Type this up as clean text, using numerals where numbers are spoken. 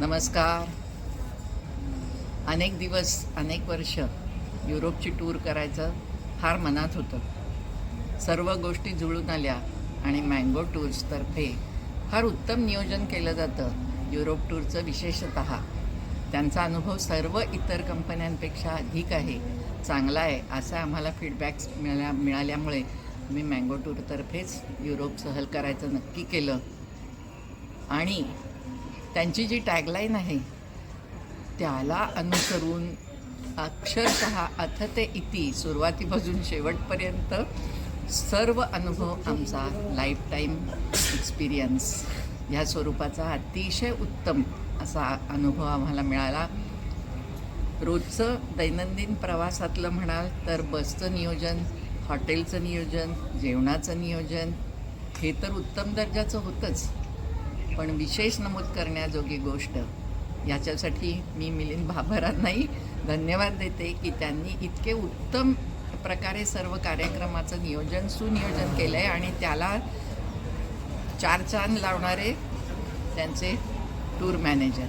नमस्कार. अनेक दिवस अनेक वर्ष युरोपची टूर करायचं फार मनात होतं. सर्व गोष्टी जुळून आल्या आणि मँगो टूर्सतर्फे फार उत्तम नियोजन केलं जातं युरोप टूरचं. विशेषतः त्यांचा अनुभव सर्व इतर कंपन्यांपेक्षा अधिक आहे, चांगला आहे, असा आम्हाला फीडबॅक्स मिळाल्यामुळे मी मँगो टूरतर्फेच युरोप सहल करायचं नक्की केलं. आणि त्यांची जी टॅगलाईन आहे त्याला अनुसरून अक्षरशः अथ ते इति सुरुवातीपासून शेवटपर्यंत सर्व अनुभव आमचा लाईफ टाईम एक्सपिरियन्स ह्या स्वरूपाचा अतिशय उत्तम असा अनुभव आम्हाला मिळाला. रोजचं दैनंदिन प्रवासातलं म्हणाल तर बसचं नियोजन, हॉटेलचं नियोजन, जेवणाचं नियोजन हे तर उत्तम दर्जाचं होतंच, पण विशेष नमूद करण्याजोगी गोष्ट याच्यासाठी मी मिलिंद भाभरांनाही धन्यवाद देते की त्यांनी इतके उत्तम प्रकारे सर्व कार्यक्रमाचं सुनियोजन केलं आहे आणि त्याला चार चांद लावणारे त्यांचे टूर मॅनेजर